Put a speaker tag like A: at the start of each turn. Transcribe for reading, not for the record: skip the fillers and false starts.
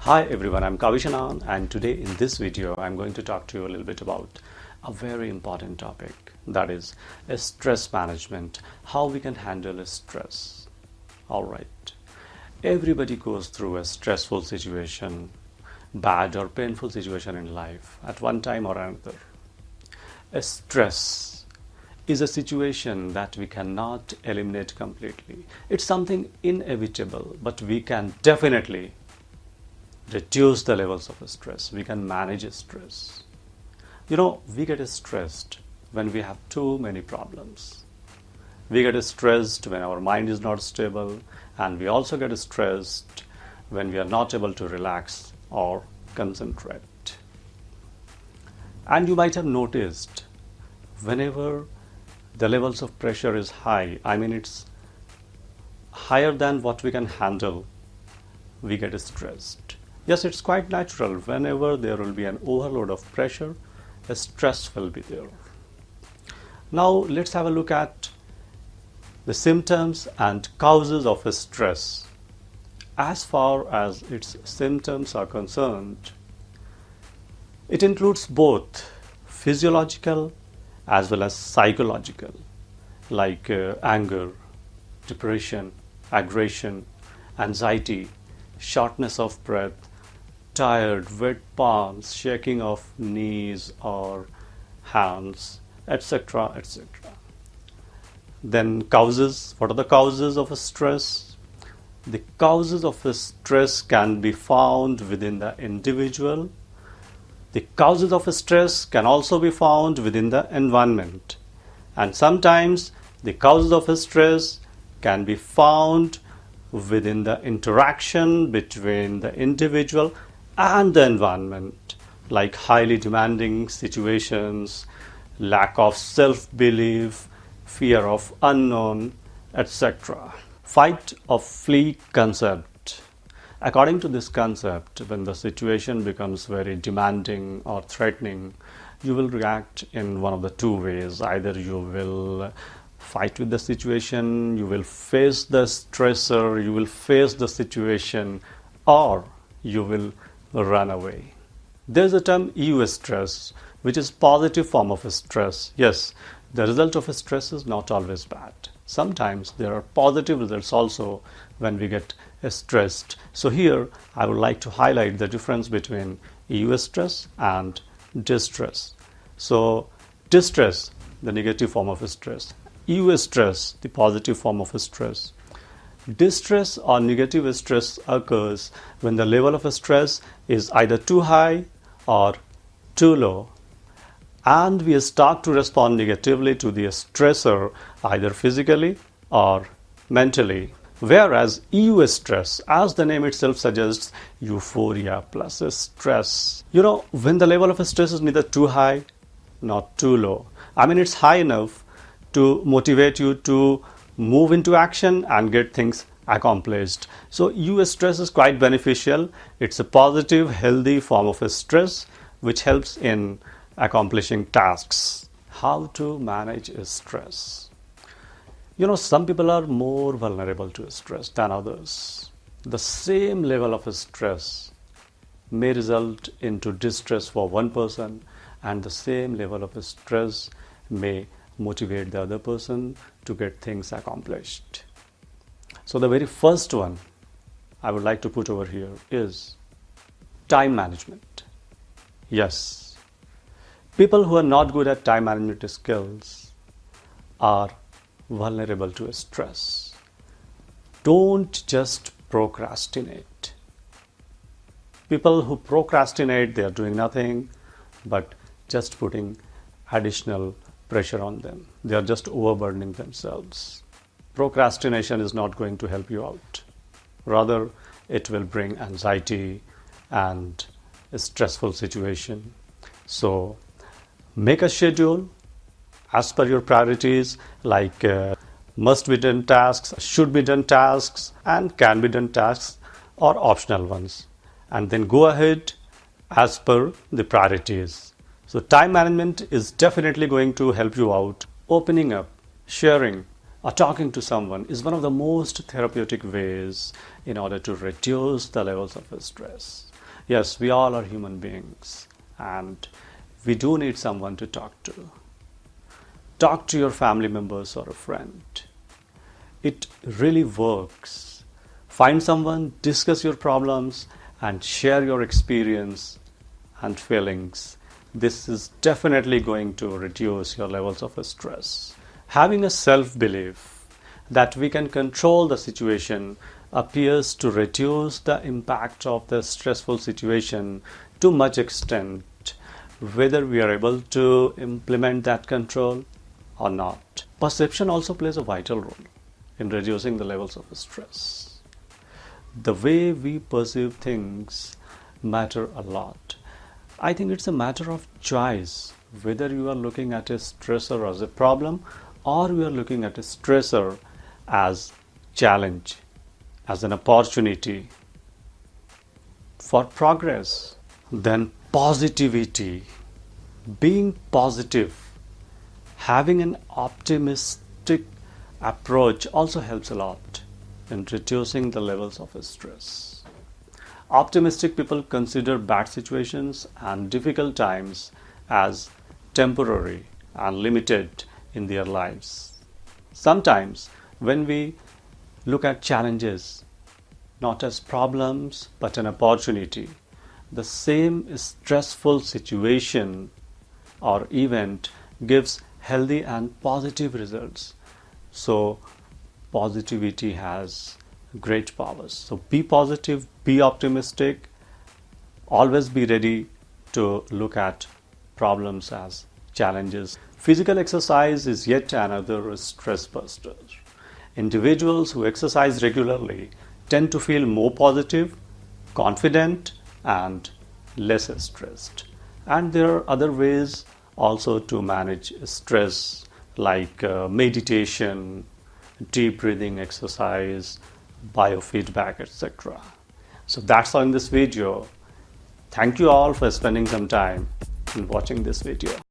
A: Hi everyone, I'm Kavishanan, and today in this video I'm going to talk to you a little bit about a very important topic, that is stress management, how we can handle stress. Alright, everybody goes through a stressful situation, bad or painful situation in life at one time or another. Stress is a situation that we cannot eliminate completely. It's something inevitable, but we can definitely reduce the levels of stress. We can manage stress. We get stressed when we have too many problems. We get stressed when our mind is not stable, and we also get stressed when we are not able to relax or concentrate. And you might have noticed whenever the levels of pressure is high, it's higher than what we can handle, we get stressed. Yes, it's quite natural. Whenever there will be an overload of pressure, a stress will be there. Now let's have a look at the symptoms and causes of stress. As far as its symptoms are concerned, it includes both physiological as well as psychological, like anger, depression, aggression, anxiety, shortness of breath, tired, wet palms, shaking of knees or hands, etc., etc. Then causes. What are the causes of stress? The causes of stress can be found within the individual. The causes of stress can also be found within the environment. And sometimes the causes of stress can be found within the interaction between the individual and the environment, like highly demanding situations, lack of self-belief, fear of unknown, etc. Fight or flee concept. According to this concept, when the situation becomes very demanding or threatening, you will react in one of the two ways. Either you will fight with the situation, you will face the stressor, you will face the situation, or you will run away. There's a term Eustress, which is positive form of stress. Yes, the result of stress is not always bad. Sometimes there are positive results also when we get stressed. So here I would like to highlight the difference between eustress and distress. So distress, the negative form of stress. Eustress, the positive form of stress. Distress or negative stress occurs when the level of stress is either too high or too low, and we start to respond negatively to the stressor either physically or mentally. Whereas eustress, as the name itself suggests, euphoria plus stress. When the level of stress is neither too high nor too low. It's high enough to motivate you to move into action and get things accomplished. So eustress is quite beneficial. It's a positive, healthy form of stress which helps in accomplishing tasks. How to manage stress? Some people are more vulnerable to stress than others. The same level of stress may result into distress for one person, and the same level of stress may motivate the other person to get things accomplished. So the very first one I would like to put over here is time management. Yes, people who are not good at time management skills are vulnerable to stress. Don't just procrastinate. People who procrastinate, they are doing nothing but just putting additional pressure on them. They are just overburdening themselves. Procrastination is not going to help you out. Rather, it will bring anxiety and a stressful situation. So, make a schedule as per your priorities, like must be done tasks, should be done tasks, and can be done tasks, or optional ones. And then go ahead as per the priorities. So time management is definitely going to help you out. Opening up, sharing, or talking to someone is one of the most therapeutic ways in order to reduce the levels of stress. Yes, we all are human beings and we do need someone to talk to. Talk to your family members or a friend. It really works. Find someone, discuss your problems, and share your experience and feelings. This is definitely going to reduce your levels of stress. Having a self belief that we can control the situation appears to reduce the impact of the stressful situation to much extent, whether we are able to implement that control or not. Perception also plays a vital role in reducing the levels of stress. The way we perceive things matter a lot. I think it's a matter of choice whether you are looking at a stressor as a problem or you are looking at a stressor as challenge, as an opportunity for progress. Then positivity, being positive, having an optimistic approach also helps a lot in reducing the levels of stress. Optimistic people consider bad situations and difficult times as temporary and limited in their lives. Sometimes when we look at challenges not as problems but an opportunity, the same stressful situation or event gives healthy and positive results. So positivity has great powers. So be positive, be optimistic, always be ready to look at problems as challenges. Physical exercise is yet another stress buster. Individuals who exercise regularly tend to feel more positive, confident, and less stressed. And there are other ways also to manage stress, like meditation, deep breathing exercise, biofeedback, etc. So that's all in this video. Thank you all for spending some time in watching this video.